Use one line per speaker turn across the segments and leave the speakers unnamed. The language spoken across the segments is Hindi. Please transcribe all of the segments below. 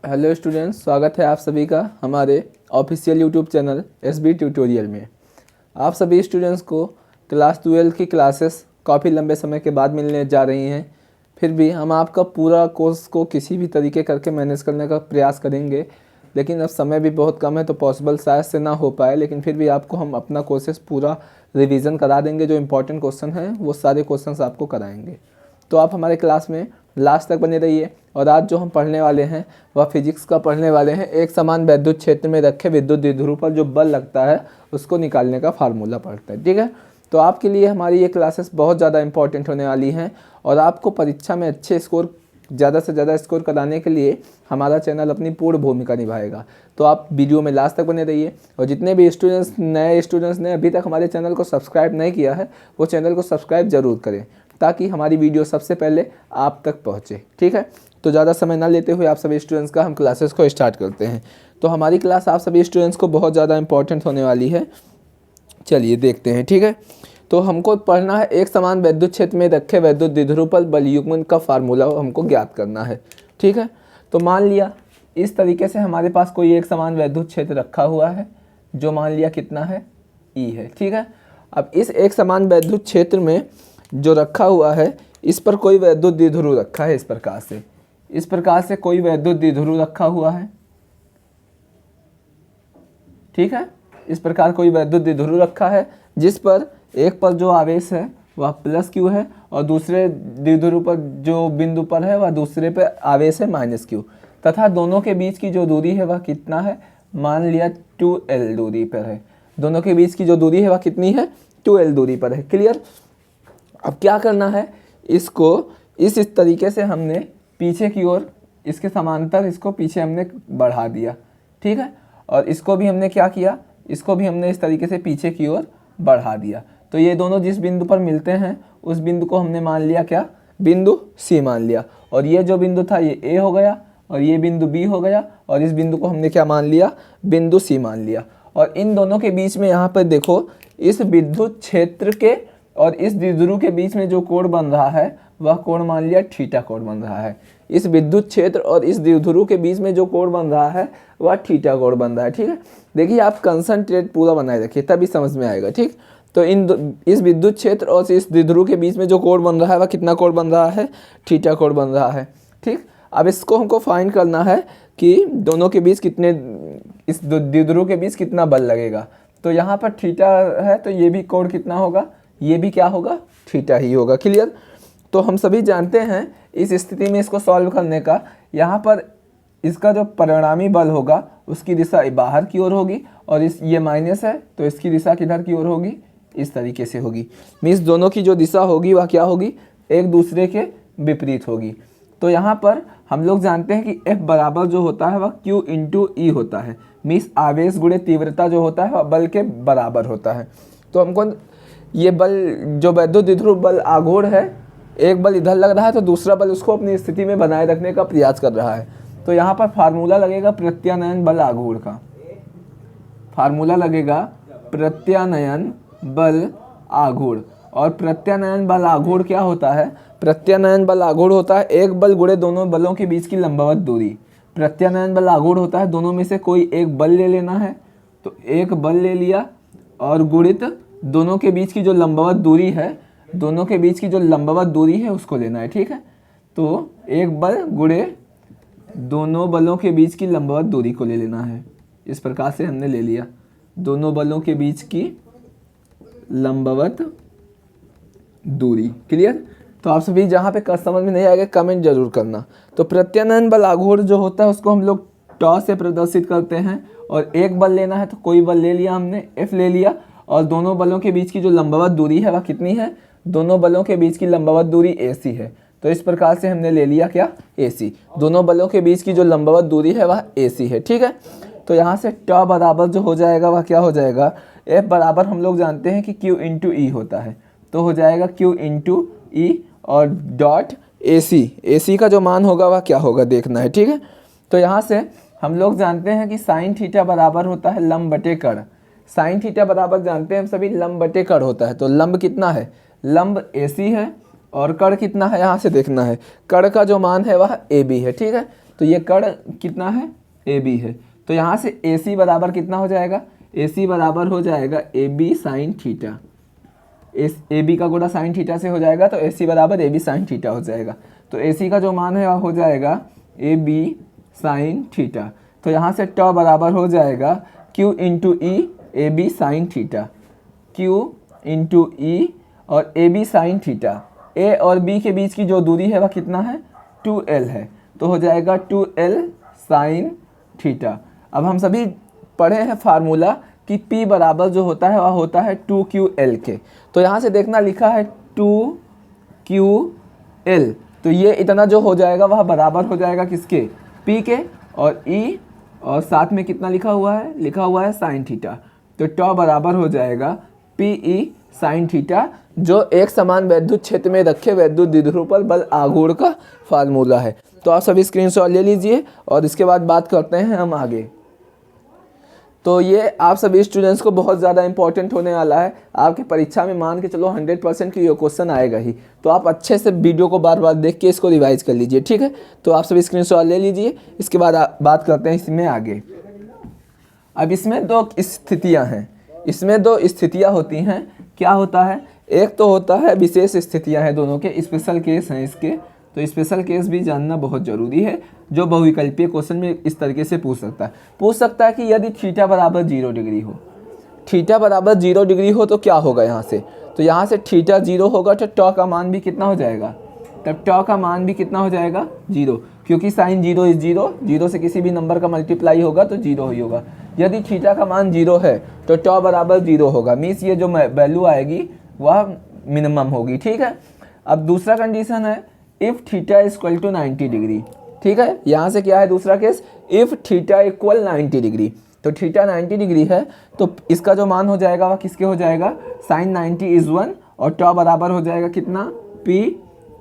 हेलो स्टूडेंट्स, स्वागत है आप सभी का हमारे official YouTube channel SB tutorial में। आप सभी स्टूडेंट्स को क्लास 12 की क्लासेस काफ़ी लंबे समय के बाद मिलने जा रही हैं। फिर भी हम आपका पूरा कोर्स को किसी भी तरीके करके मैनेज करने का प्रयास करेंगे, लेकिन अब समय भी बहुत कम है तो पॉसिबल शायद से ना हो पाए, लेकिन फिर भी आपको हम अपना कोर्सेस पूरा रिवीजन करा देंगे। जो इम्पोर्टेंट क्वेश्चन हैं वो सारे क्वेश्चंस आपको कराएंगे। तो आप हमारे क्लास में लास्ट तक बने रहिए। और आज जो हम पढ़ने वाले हैं वह फिजिक्स का पढ़ने वाले हैं। एक समान विद्युत क्षेत्र में रखे विद्युत द्विध्रुव पर जो बल लगता है उसको निकालने का फार्मूला पढ़ते हैं, ठीक है। तो आपके लिए हमारी ये क्लासेस बहुत ज़्यादा इंपॉर्टेंट होने वाली हैं और आपको परीक्षा में अच्छे स्कोर, ज़्यादा से ज़्यादा स्कोर कराने के लिए हमारा चैनल अपनी पूर्ण भूमिका निभाएगा। तो आप वीडियो में लास्ट तक बने रहिए। और जितने भी नए स्टूडेंट्स ने अभी तक हमारे चैनल को सब्सक्राइब नहीं किया है वो चैनल को सब्सक्राइब ज़रूर करें, ताकि हमारी वीडियो सबसे पहले आप तक पहुंचे, ठीक है। तो ज़्यादा समय ना लेते हुए आप सभी स्टूडेंट्स का हम क्लासेस को स्टार्ट करते हैं। तो हमारी क्लास आप सभी स्टूडेंट्स को बहुत ज़्यादा इंपॉर्टेंट होने वाली है। चलिए देखते हैं, ठीक है। तो हमको पढ़ना है एक समान विद्युत क्षेत्र में रखे विद्युत द्विध्रुव पर बल युग्मन का फार्मूला हमको ज्ञात करना है, ठीक है। तो मान लिया इस तरीके से हमारे पास कोई एक समान विद्युत क्षेत्र रखा हुआ है, जो मान लिया कितना है, ई है, ठीक है। अब इस एक समान विद्युत क्षेत्र में जो रखा हुआ है इस पर कोई विद्युत द्विध्रुव रखा है। इस प्रकार से कोई विद्युत द्विध्रुव रखा हुआ है, ठीक है। इस प्रकार कोई विद्युत द्विध्रुव रखा है जिस पर एक पर जो आवेश है वह प्लस क्यू है और दूसरे द्विध्रुव पर जो बिंदु पर है वह दूसरे पे आवेश है माइनस क्यू, तथा दोनों के बीच की जो दूरी है वह कितना है, मान लिया 2L दूरी पर है। दोनों के बीच की जो दूरी है वह कितनी है, 2L दूरी पर है, क्लियर। अब क्या करना है, इसको इस तरीके से हमने पीछे की ओर इसके समांतर इसको पीछे हमने बढ़ा दिया, ठीक है। और इसको भी हमने क्या किया, इसको भी हमने इस तरीके से पीछे की ओर बढ़ा दिया। तो ये दोनों जिस बिंदु पर मिलते हैं उस बिंदु को हमने मान लिया क्या, बिंदु सी मान लिया। और ये जो बिंदु था ये ए हो गया और ये बिंदु बी हो गया और इस बिंदु को हमने क्या मान लिया, बिंदु सी मान लिया। और इन दोनों के बीच में यहाँ पर देखो, इस विद्युत क्षेत्र के और इस द्विध्रुव के बीच में जो कोण बन रहा है वह कोण मान लिया थीटा कोण बन रहा है। इस विद्युत क्षेत्र और इस द्विध्रुव के बीच में जो कोण बन रहा है वह थीटा कोण बन रहा है, ठीक है। देखिए आप कंसंट्रेट पूरा बनाए रखिए तभी समझ में आएगा, ठीक। तो इस विद्युत क्षेत्र और इस द्विध्रुव के बीच में जो कोण बन रहा है वह कितना कोण बन रहा है, थीटा कोण बन रहा है, ठीक। अब इसको हमको फाइंड करना है कि दोनों के बीच कितने, इस द्विध्रुव के बीच कितना बल लगेगा। तो यहाँ पर थीटा है तो ये भी कोण कितना होगा, ये भी क्या होगा, थीटा ही होगा, क्लियर। तो हम सभी जानते हैं इस स्थिति में इसको सॉल्व करने का, यहाँ पर इसका जो परिणामी बल होगा उसकी दिशा बाहर की ओर होगी और ये माइनस है तो इसकी दिशा किधर की ओर होगी, इस तरीके से होगी। मीन्स दोनों की जो दिशा होगी वह क्या होगी, एक दूसरे के विपरीत होगी। तो यहाँ पर हम लोग जानते हैं कि F बराबर जो होता है वह Q इंटू E होता है। मीन्स आवेश गुणे तीव्रता जो होता है वह बल के बराबर होता है। तो हमको ये बल जो विद्युत द्विध्रुव बल आघूर्ण है, एक बल इधर लग रहा है तो दूसरा बल उसको अपनी स्थिति में बनाए रखने का प्रयास कर रहा है। तो यहाँ पर फार्मूला लगेगा प्रत्यानयन बल आघूर्ण का, फार्मूला लगेगा प्रत्यानयन बल आघूर्ण। और प्रत्यानयन बल आघूर्ण क्या होता है, प्रत्यानयन बल आघूर्ण होता है एक बल गुणे दोनों बलों के बीच की लंबवत दूरी। प्रत्यानयन बल आघूर्ण होता है दोनों में से कोई एक बल ले लेना है, तो एक बल ले लिया और गुणित दोनों के बीच की जो लंबवत दूरी है, दोनों के बीच की जो लंबवत दूरी है उसको लेना है, ठीक है। तो एक बल गुणे दोनों बलों के बीच की लंबवत दूरी को ले लेना है। इस प्रकार से हमने ले लिया दोनों बलों के बीच की लंबवत दूरी, क्लियर। तो आप सभी जहाँ पे समझ में नहीं आएगा कमेंट जरूर करना। तो प्रत्यानयन बल आघूर्ण जो होता है उसको हम लोग टॉ से प्रदर्शित करते हैं और एक बल लेना है तो कोई बल ले लिया हमने, F ले लिया और दोनों बलों के बीच की जो लंबवत दूरी है वह कितनी है, दोनों बलों के बीच की लंबवत दूरी AC है। तो इस प्रकार से हमने ले लिया क्या, AC। दोनों बलों के बीच की जो लंबवत दूरी है वह AC है, ठीक है। तो यहाँ से टॉ बराबर जो हो जाएगा वह क्या हो जाएगा, F बराबर हम लोग जानते हैं कि Q इंटू E होता है, तो हो जाएगा Q इंटू E और डॉट AC का जो मान होगा वह क्या होगा देखना है, ठीक है। तो यहाँ से हम लोग जानते हैं कि साइन थीटा बराबर होता है लंब बटे कर्ण। साइन थीटा बराबर जानते हैं हम सभी लंब बटे कर्ण होता है। तो लंब कितना है, लंब AC है और कर्ण कितना है यहाँ से देखना है, कर्ण का जो मान है वह AB है, ठीक है। तो ये कर्ण कितना है, ए बी है। तो यहाँ से ए सी बराबर कितना हो जाएगा, ए सी बराबर हो जाएगा A B sine theta. A B का गुणा साइन थीटा से हो जाएगा, तो ए सी बराबर ए बी साइन थीटा हो जाएगा। तो ए सी का जो मान है वह हो जाएगा ए बी साइन थीटा। तो यहाँ से ट बराबर हो जाएगा Q into E A B sine theta, Q into E और A B sine theta. A और बी के बीच की जो दूरी है वह कितना है, 2l है, तो हो जाएगा 2l साइन थीटा। अब हम सभी पढ़े हैं फार्मूला कि P बराबर जो होता है वह होता है 2QL के। तो यहाँ से देखना लिखा है 2QL, तो ये इतना जो हो जाएगा वह बराबर हो जाएगा किसके, P के, और E और साथ में कितना लिखा हुआ है साइन थीटा। तो ट बराबर हो जाएगा PE साइन थीटा, जो एक समान वैद्युत क्षेत्र में रखे वैद्युत द्विध्रुव पर बल आघूर्ण का फार्मूला है। तो आप सभी स्क्रीनशॉट ले लीजिए और इसके बाद बात करते हैं हम आगे। तो ये आप सभी स्टूडेंट्स को बहुत ज़्यादा इंपॉर्टेंट होने वाला है। आपकी परीक्षा में मान के चलो 100% की ये क्वेश्चन आएगा ही, तो आप अच्छे से वीडियो को बार बार देख के इसको रिवाइज कर लीजिए, ठीक है। तो आप सभी स्क्रीनशॉट ले लीजिए, इसके बाद बात करते हैं इसमें आगे। अब इसमें दो स्थितियाँ होती हैं। क्या होता है, एक तो होता है विशेष स्थितियाँ हैं, दोनों के स्पेशल केस हैं इसके। तो स्पेशल केस भी जानना बहुत ज़रूरी है, जो बहुविकल्पीय क्वेश्चन में इस तरीके से पूछ सकता है कि यदि थीटा बराबर 0 डिग्री हो, थीटा बराबर 0 डिग्री हो तो क्या होगा यहाँ से। तो यहाँ से थीटा 0 होगा तो ट का मान भी कितना हो जाएगा, तब ट का मान भी कितना हो जाएगा, 0, क्योंकि साइन 0 इज 0, 0 से किसी भी नंबर का मल्टीप्लाई होगा तो 0 ही होगा। यदि थीटा का मान 0 है तो ट बराबर 0 होगा, मीन्स ये जो वैल्यू आएगी वह मिनिमम होगी, ठीक है। अब दूसरा कंडीशन है if theta equal to 90 degree, ठीक है। यहाँ से क्या है दूसरा case, if theta equal 90 degree. तो थीटा 90 डिग्री है तो इसका जो मान हो जाएगा वह किसके हो जाएगा, साइन 90 इज 1 और ट बराबर हो जाएगा कितना, पी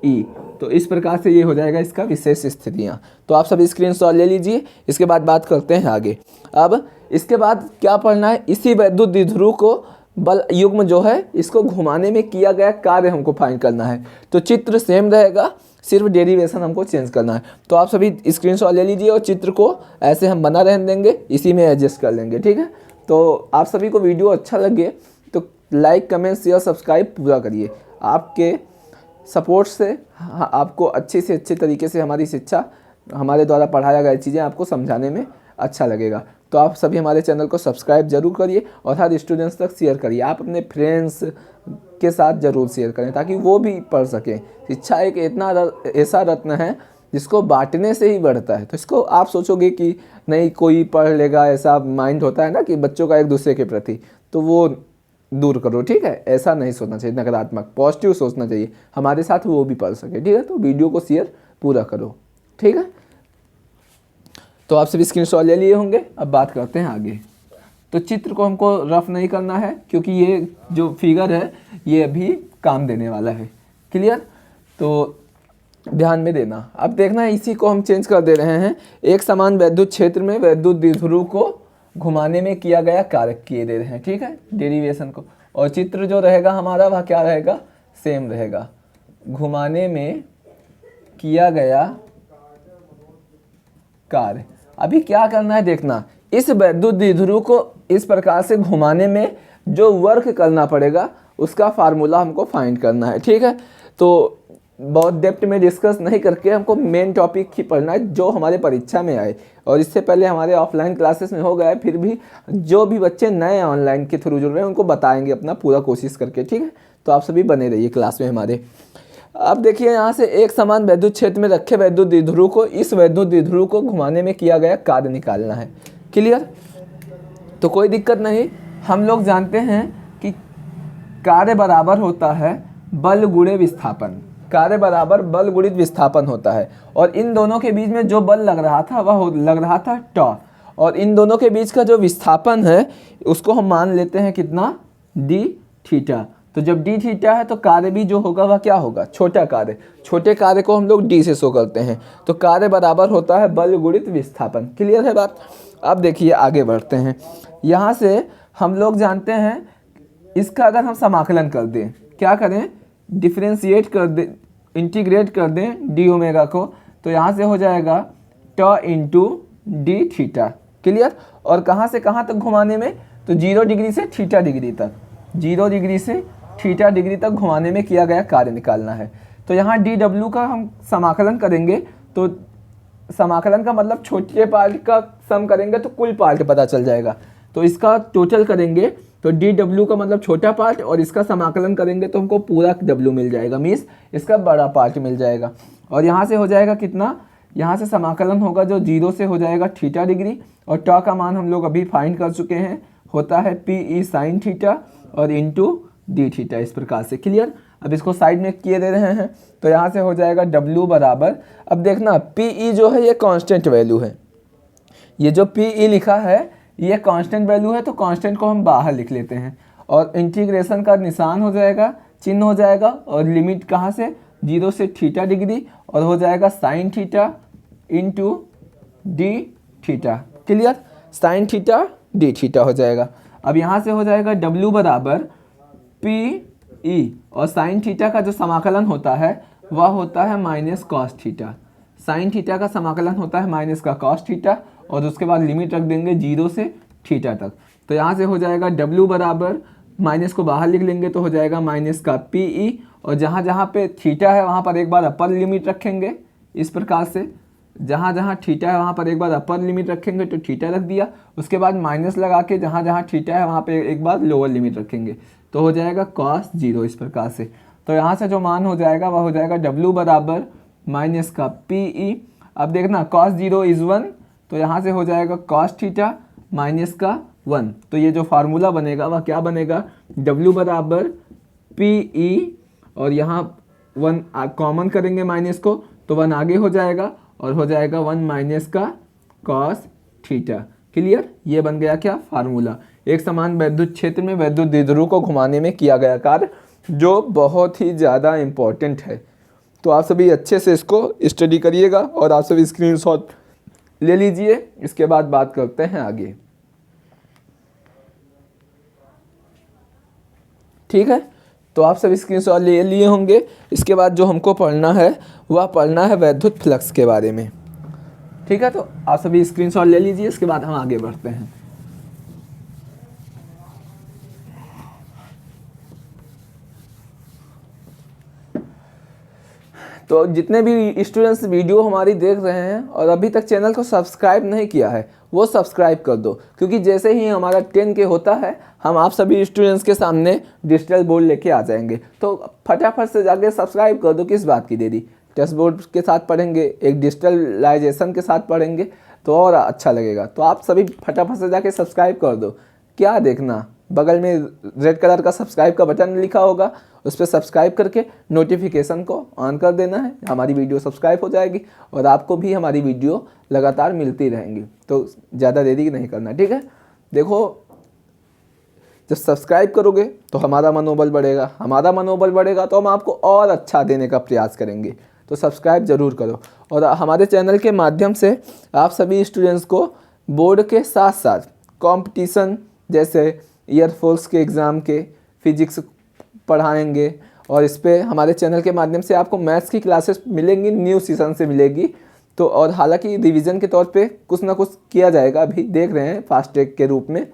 ई। तो इस प्रकार से ये हो जाएगा इसका विशेष स्थितियाँ। तो आप सभी स्क्रीनशॉट ले लीजिए, इसके बाद बात करते हैं आगे। अब इसके बाद क्या पढ़ना है, इसी वैद्युत द्विध्रुव को बल युग्म जो है इसको घुमाने में किया गया कार्य हमको फाइंड करना है। तो चित्र सेम रहेगा, सिर्फ डेरिवेशन हमको चेंज करना है। तो आप सभी स्क्रीनशॉट ले लीजिए और चित्र को ऐसे हम बना रहने देंगे, इसी में एडजस्ट कर लेंगे, ठीक है। तो आप सभी को वीडियो अच्छा लगे तो लाइक कमेंट शेयर सब्सक्राइब पूरा करिए। आपके सपोर्ट से आपको अच्छे से अच्छे तरीके से हमारी शिक्षा, हमारे द्वारा पढ़ाया गया चीज़ें आपको समझाने में अच्छा लगेगा। तो आप सभी हमारे चैनल को सब्सक्राइब जरूर करिए और हर स्टूडेंट्स तक शेयर करिए। आप अपने फ्रेंड्स के साथ ज़रूर शेयर करें ताकि वो भी पढ़ सकें। शिक्षा एक इतना ऐसा रत्न है जिसको बांटने से ही बढ़ता है। तो इसको आप सोचोगे कि नहीं कोई पढ़ लेगा, ऐसा माइंड होता है ना कि बच्चों का एक दूसरे के प्रति, तो वो दूर करो, ठीक है। ऐसा नहीं सोचना चाहिए, नकारात्मक पॉजिटिव सोचना चाहिए, हमारे साथ वो भी पढ़ सके, ठीक है। तो वीडियो को शेयर पूरा करो, ठीक है। तो आप सभी स्क्रीनशॉट ले लिए होंगे। अब बात करते हैं आगे। तो चित्र को हमको रफ नहीं करना है क्योंकि ये जो फिगर है ये अभी काम देने वाला है, क्लियर। तो ध्यान में देना। अब देखना है इसी को हम चेंज कर दे रहे हैं, एक समान वैद्युत क्षेत्र में वैद्युत द्विध्रुव को घुमाने में किया गया कार्य किए दे रहे हैं, ठीक है, डेरिवेशन को। और चित्र जो रहेगा हमारा वह क्या रहेगा, सेम रहेगा, घुमाने में किया गया कार्य। अभी क्या करना है देखना, इस वैद्युत द्विध्रुव को इस प्रकार से घुमाने में जो वर्क करना पड़ेगा उसका फार्मूला हमको फाइंड करना है, ठीक है। तो बहुत डेप्थ में डिस्कस नहीं करके हमको मेन टॉपिक ही पढ़ना है जो हमारे परीक्षा में आए। और इससे पहले हमारे ऑफलाइन क्लासेस में हो गया है, फिर भी जो भी बच्चे नए ऑनलाइन के थ्रू जुड़ रहे हैं उनको बताएंगे अपना पूरा कोशिश करके, ठीक है। तो आप सभी बने रहिए क्लास में हमारे। अब देखिए यहाँ से एक समान वैद्युत क्षेत्र में रखे वैद्युत द्विध्रुव को इस वैद्युत द्विध्रुव को घुमाने में किया गया कार्य निकालना है, क्लियर। तो कोई दिक्कत नहीं, हम लोग जानते हैं कि कार्य बराबर होता है बल गुणे विस्थापन, कार्य बराबर बल गुणित विस्थापन होता है। और इन दोनों के बीच में जो बल लग रहा था वह लग रहा था ट, और इन दोनों के बीच का जो विस्थापन है उसको हम मान लेते हैं कितना, डी थीटा। तो जब डी थीटा है तो कार्य भी जो होगा वह क्या होगा, छोटा कार्य। छोटे कार्य को हम लोग डी से शो करते हैं। तो कार्य बराबर होता है बल गुणित विस्थापन, क्लियर है बात। अब देखिए आगे बढ़ते हैं। यहाँ से हम लोग जानते हैं इसका अगर हम समाकलन कर दें, क्या करें, डिफरेंशिएट कर दें, इंटीग्रेट कर दें डी ओमेगा को, तो यहाँ से हो जाएगा ट इंटू डी थीटा। क्लियर। और कहाँ से कहाँ तक घुमाने में, तो 0 डिग्री से थीटा डिग्री तक, 0 डिग्री से थीटा डिग्री तक घुमाने में किया गया कार्य निकालना है। तो यहाँ डी डब्ल्यू का हम समाकलन करेंगे, तो समाकलन का मतलब छोटे पार्ट का सम करेंगे तो कुल पार्ट पता चल जाएगा। तो इसका टोटल करेंगे तो डी डब्ल्यू का मतलब छोटा पार्ट, और इसका समाकलन करेंगे तो हमको पूरा डब्ल्यू मिल जाएगा, मीन्स इसका बड़ा पार्ट मिल जाएगा। और यहाँ से हो जाएगा कितना, यहाँ से समाकलन होगा जो 0 से हो जाएगा थीटा डिग्री, और ट का मान हम लोग अभी फाइंड कर चुके हैं, होता है पी ई साइन थीटा और इंटू डी थीटा, इस प्रकार से। क्लियर। अब इसको साइड में किए दे रहे हैं, तो यहाँ से हो जाएगा W बराबर, अब देखना पी ई जो है ये कांस्टेंट वैल्यू है, ये जो पी ई लिखा है ये कांस्टेंट वैल्यू है, तो कांस्टेंट को हम बाहर लिख लेते हैं, और इंटीग्रेशन का निशान हो जाएगा, चिन्ह हो जाएगा, और लिमिट कहाँ से 0 से थीटा डिग्री, और हो जाएगा sine theta into D theta. Clear. Sine theta D theta हो जाएगा। अब यहाँ से हो जाएगा W बराबर पी ई, और साइन थीटा का जो समाकलन होता है वह होता है minus cos theta. Sine theta का समाकलन होता है माइनस का कॉस थीटा, और उसके बाद लिमिट रख देंगे 0 से थीटा तक। तो यहाँ से हो जाएगा W बराबर, माइनस को बाहर लिख लेंगे तो हो जाएगा माइनस का पी ई, और जहाँ जहाँ पे थीटा है वहाँ पर एक बार अपर लिमिट रखेंगे, इस प्रकार से जहाँ जहाँ थीटा है वहाँ पर एक बार अपर लिमिट रखेंगे तो थीटा रख दिया, उसके बाद माइनस लगा के जहाँ जहाँ थीटा है वहाँ पे एक बार लोअर लिमिट रखेंगे, तो हो जाएगा cos 0, इस प्रकार से। तो यहाँ से जो मान हो जाएगा वह हो जाएगा W बराबर माइनस का पी ई। अब देखना cos 0 इज़ 1, तो यहाँ से हो जाएगा cos थीटा माइनस का 1, तो ये जो फार्मूला बनेगा वह क्या बनेगा, W बराबर पी ई, और यहाँ 1 कॉमन करेंगे माइनस को, तो 1 आगे हो जाएगा, और हो जाएगा 1 माइनस का cos थीटा। क्लियर। ये बन गया क्या, फार्मूला। एक समान वैद्युत क्षेत्र में वैद्युत द्विध्रुव को घुमाने में किया गया कार्य, जो बहुत ही ज़्यादा इम्पोर्टेंट है। तो आप सभी अच्छे से इसको स्टडी करिएगा, और आप सभी स्क्रीनशॉट ले लीजिए। इसके बाद बात करते हैं आगे। ठीक है, तो आप सभी स्क्रीनशॉट ले लिए होंगे। इसके बाद जो हमको पढ़ना है वह पढ़ना है वैद्युत फ्लक्स के बारे में। ठीक है, तो आप सभी स्क्रीनशॉट ले लीजिए, इसके बाद हम आगे बढ़ते हैं। तो जितने भी स्टूडेंट्स वीडियो हमारी देख रहे हैं और अभी तक चैनल को सब्सक्राइब नहीं किया है, वो सब्सक्राइब कर दो, क्योंकि जैसे ही हमारा 10K होता है हम आप सभी स्टूडेंट्स के सामने डिजिटल बोर्ड लेके आ जाएंगे। तो फटाफट से जाके सब्सक्राइब कर दो। किस बात की देरी, टेस्ट बोर्ड के साथ पढ़ेंगे, एक डिजिटलाइजेशन के साथ पढ़ेंगे तो और अच्छा लगेगा। तो आप सभी फटाफट से जाके सब्सक्राइब कर दो। क्या देखना, बगल में रेड कलर का सब्सक्राइब का बटन लिखा होगा, उस पर सब्सक्राइब करके नोटिफिकेशन को ऑन कर देना है। हमारी वीडियो सब्सक्राइब हो जाएगी और आपको भी हमारी वीडियो लगातार मिलती रहेंगी। तो ज़्यादा देरी नहीं करना, ठीक है। देखो, जब सब्सक्राइब करोगे तो हमारा मनोबल बढ़ेगा, हमारा मनोबल बढ़ेगा तो हम आपको और अच्छा देने का प्रयास करेंगे। तो सब्सक्राइब ज़रूर करो। और हमारे चैनल के माध्यम से आप सभी स्टूडेंट्स को बोर्ड के साथ साथ कंपटीशन जैसे एयरफोर्स के एग्ज़ाम के फिजिक्स पढ़ाएंगे, और इस पे हमारे चैनल के माध्यम से आपको मैथ्स की क्लासेस मिलेंगी, न्यू सेशन से मिलेगी। तो और हालांकि रिवीजन के तौर पे कुछ ना कुछ किया जाएगा, अभी देख रहे हैं, फास्ट ट्रैक के रूप में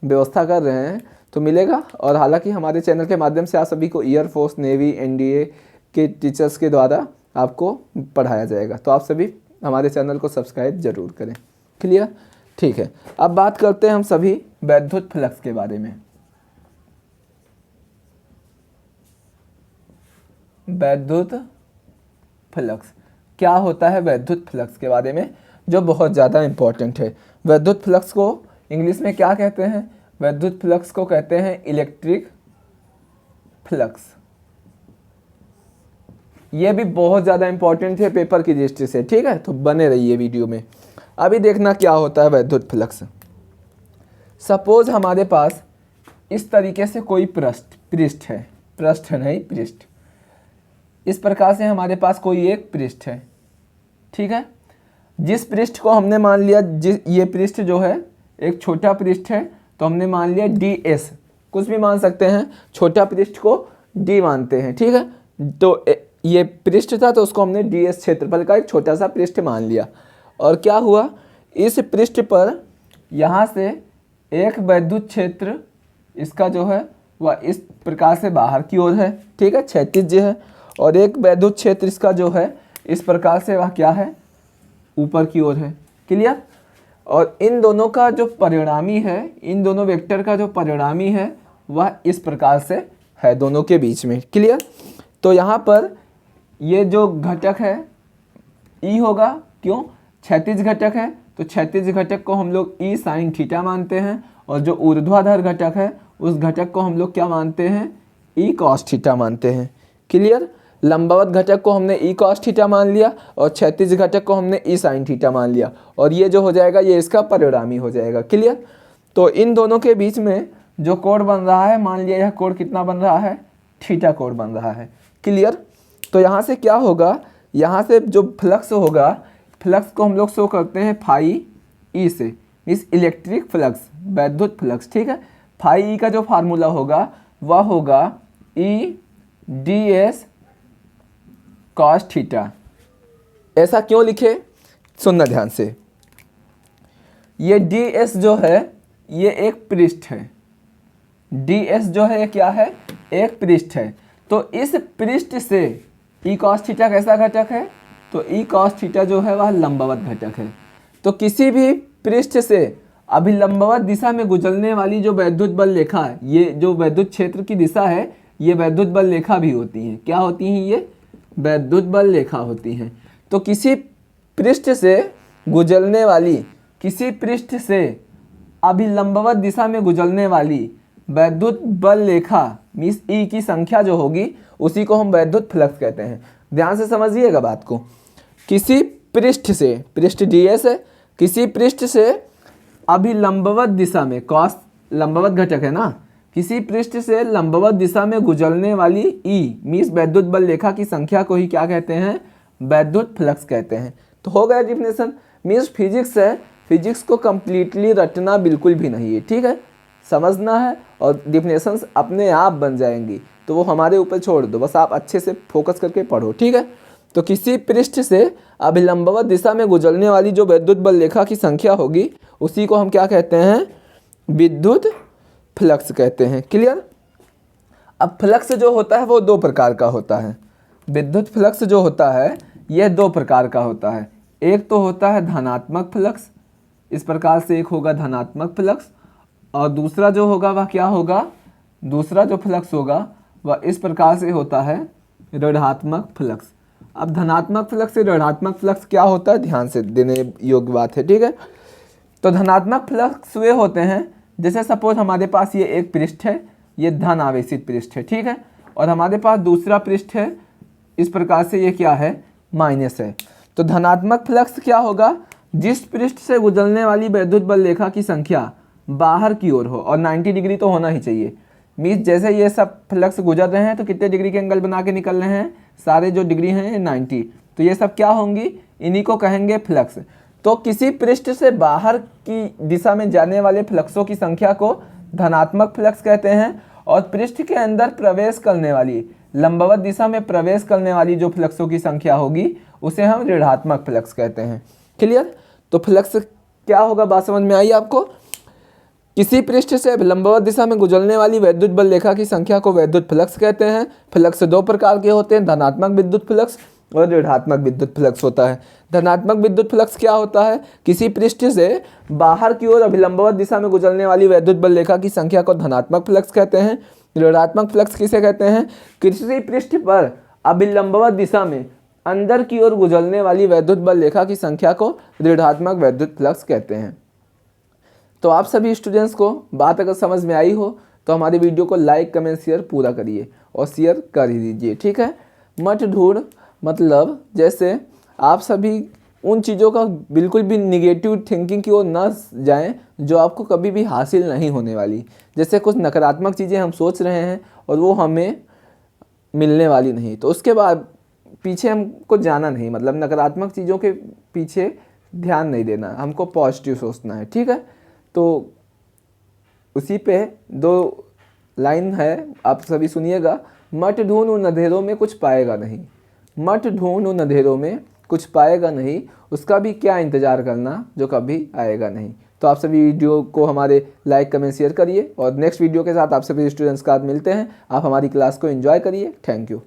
व्यवस्था कर रहे हैं, तो मिलेगा। और हालांकि हमारे चैनल के माध्यम से आप सभी को एयरफोर्स, नेवी, एनडीए के टीचर्स के द्वारा आपको पढ़ाया जाएगा। तो आप सभी हमारे चैनल को सब्सक्राइब जरूर करें। क्लियर, ठीक है। अब बात करते हैं हम सभी वैद्युत फ्लक्स के बारे में। वैद्युत फ्लक्स क्या होता है, वैद्युत फ्लक्स के बारे में जो बहुत ज़्यादा इम्पोर्टेंट है। वैद्युत फ्लक्स को इंग्लिश में क्या कहते हैं, वैद्युत फ्लक्स को कहते हैं इलेक्ट्रिक फ्लक्स। ये भी बहुत ज़्यादा इंपॉर्टेंट है पेपर की दृष्टि से, ठीक है। तो बने रहिए वीडियो में। अभी देखना क्या होता है वैद्युत फ्लक्स। सपोज हमारे पास इस तरीके से कोई पृष्ठ है, पृष्ठ इस प्रकार से हमारे पास कोई एक पृष्ठ है, ठीक है। जिस पृष्ठ को हमने मान लिया, ये पृष्ठ जो है एक छोटा पृष्ठ है, तो हमने मान लिया DS, कुछ भी मान सकते हैं, छोटा पृष्ठ को D मानते हैं, ठीक है। तो ये पृष्ठ था तो उसको हमने DS क्षेत्रफल का एक छोटा सा पृष्ठ मान लिया। और क्या हुआ, इस पृष्ठ पर यहाँ से एक वैद्युत क्षेत्र इसका जो है वह इस प्रकार से बाहर की ओर है, ठीक है, क्षैतिज है, और एक वैद्युत क्षेत्र इसका जो है इस प्रकार से वह क्या है, ऊपर की ओर है। क्लियर। और इन दोनों का जो परिणामी है, इन दोनों वेक्टर का जो परिणामी है वह इस प्रकार से है दोनों के बीच में। क्लियर। तो यहाँ पर ये जो घटक है ई होगा, क्यों, क्षैतिज घटक है, तो क्षैतिज घटक को हम लोग ई साइन थीटा मानते हैं, और जो ऊर्ध्वाधर घटक है उस घटक को हम लोग क्या मानते हैं, ई कॉस थीटा मानते हैं। क्लियर। लंबवत घटक को हमने ई कॉस थीटा मान लिया और क्षैतिज घटक को हमने ई साइन थीटा मान लिया, और ये जो हो जाएगा ये इसका परिणामी हो जाएगा। क्लियर। तो इन दोनों के बीच में जो कोण बन रहा है, मान लिया यह कोण कितना बन रहा है, थीटा कोण बन रहा है। क्लियर। तो यहाँ से क्या होगा, यहाँ से जो फ्लक्स होगा, फ्लक्स को हम लोग शो करते हैं फाई ई से, इस इलेक्ट्रिक फ्लक्स, वैद्युत फ्लक्स, ठीक है। फाई ई का जो फार्मूला होगा वह होगा E D S cos theta. ऐसा क्यों लिखे, सुनना ध्यान से। ये डी एस जो है ये एक पृष्ठ है, डी एस जो है क्या है, एक पृष्ठ है। तो इस पृष्ठ से ई कॉस थीटा कैसा घटक है, तो ई कॉस थीटा जो है वह लंबवत घटक है। तो किसी भी पृष्ठ से अभिलंबवत दिशा में गुजरने वाली जो वैद्युत बल रेखा है, ये जो वैद्युत क्षेत्र की दिशा है, ये वैद्युत बल रेखा भी होती हैं। क्या होती हैं, ये वैद्युत बल रेखा होती हैं। तो किसी पृष्ठ से गुजरने वाली, किसी पृष्ठ से अभिलंबवत दिशा में गुजरने वाली वैद्युत बल रेखा मीन्स ई की संख्या जो होगी उसी को हम वैद्युत फ्लक्स कहते हैं। ध्यान से समझिएगा बात को। किसी पृष्ठ से, पृष्ठ डीएस है, किसी पृष्ठ से अभिलंबवत दिशा में, कॉस लंबवत घटक है ना, किसी पृष्ठ से लंबवत दिशा में गुजरने वाली ई मीन्स वैद्युत बल रेखा की संख्या को ही क्या कहते हैं, वैद्युत फ्लक्स कहते हैं। तो हो गया डिफिनेशन। मीन्स फिजिक्स है, फिजिक्स को कंप्लीटली रटना बिल्कुल भी नहीं है, ठीक है, समझना है और डिफिनेशंस अपने आप बन जाएंगी, तो वो हमारे ऊपर छोड़ दो, बस आप अच्छे से फोकस करके पढ़ो, ठीक है। तो किसी पृष्ठ से अभिलंबवत दिशा में गुजरने वाली जो वैद्युत बल रेखा की संख्या होगी उसी को हम क्या कहते हैं, विद्युत फ्लक्स कहते हैं। क्लियर। अब फ्लक्स जो होता है वो दो प्रकार का होता है। विद्युत फ्लक्स जो होता है यह दो प्रकार का होता है। एक तो होता है धनात्मक फ्लक्स, इस प्रकार से एक होगा धनात्मक फ्लक्स, और दूसरा जो होगा वह क्या होगा, दूसरा जो फ्लक्स होगा वह इस प्रकार से होता है ऋणात्मक फ्लक्स। अब धनात्मक फ्लक्स से ऋणात्मक फ्लक्स क्या होता है, ध्यान से देने योग्य बात है, ठीक है। तो धनात्मक फ्लक्स वे होते हैं, जैसे सपोज हमारे पास ये एक पृष्ठ है, ये धन आवेशित पृष्ठ है, ठीक है, और हमारे पास दूसरा पृष्ठ है, इस प्रकार से ये क्या है, माइनस है। तो धनात्मक फ्लक्स क्या होगा, जिस पृष्ठ से गुजरने वाली वैद्युत बल रेखा की संख्या बाहर की ओर हो और 90 डिग्री तो होना ही चाहिए। मीन्स जैसे ये सब फ्लक्स गुजर रहे हैं तो कितने डिग्री के एंगल बना के निकल रहे हैं, सारे जो डिग्री हैं 90, तो ये सब क्या होंगी, इन्हीं को कहेंगे फ्लक्स। तो किसी पृष्ठ से बाहर की दिशा में जाने वाले फ्लक्सों की संख्या को धनात्मक फ्लक्स कहते हैं, और पृष्ठ के अंदर प्रवेश करने वाली, लंबवत दिशा में प्रवेश करने वाली जो फ्लक्सों की संख्या होगी उसे हम ऋणात्मक फ्लक्स कहते हैं। क्लियर। तो फ्लक्स क्या होगा, बात समझ में आई आपको। किसी पृष्ठ से लंबवत दिशा में गुजरने वाली वैद्युत बल रेखा की संख्या को वैद्युत फ्लक्स कहते हैं। फ्लक्स दो प्रकार के होते हैं, धनात्मक विद्युत फ्लक्स और ऋणात्मक विद्युत फ्लक्स होता है। धनात्मक विद्युत फ्लक्स क्या होता है, किसी पृष्ठ से बाहर की ओर अभिलंबवत दिशा में गुजरने वाली वैद्युत बल रेखा की संख्या को धनात्मक फ्लक्स कहते हैं। ऋणात्मक फ्लक्स किसे कहते हैं, किसी पृष्ठ पर अभिलंबवत दिशा में अंदर की ओर गुजरने वाली वैद्युत बल रेखा की संख्या को ऋणात्मक वैद्युत फ्लक्स कहते हैं। तो आप सभी स्टूडेंट्स को बात अगर समझ में आई हो तो हमारी वीडियो को लाइक कमेंट शेयर पूरा करिए और शेयर कर ही दीजिए, ठीक है। मत ढूंढ, मतलब जैसे आप सभी उन चीज़ों का बिल्कुल भी निगेटिव थिंकिंग की ओर ना जाएं जो आपको कभी भी हासिल नहीं होने वाली। जैसे कुछ नकारात्मक चीज़ें हम सोच रहे हैं और वो हमें मिलने वाली नहीं, तो उसके बाद पीछे हमको जाना नहीं, मतलब नकारात्मक चीज़ों के पीछे ध्यान नहीं देना, हमको पॉजिटिव सोचना है, ठीक है। तो उसी पे दो लाइन है, आप सभी सुनिएगा। मत ढूंढ उन अंधेरों में कुछ पाएगा नहीं, मत ढूंढ उन अंधेरों में कुछ पाएगा नहीं, उसका भी क्या इंतज़ार करना जो कभी आएगा नहीं। तो आप सभी वीडियो को हमारे लाइक कमेंट शेयर करिए और नेक्स्ट वीडियो के साथ आप सभी स्टूडेंट्स के साथ मिलते हैं। आप हमारी क्लास को एंजॉय करिए। Thank you.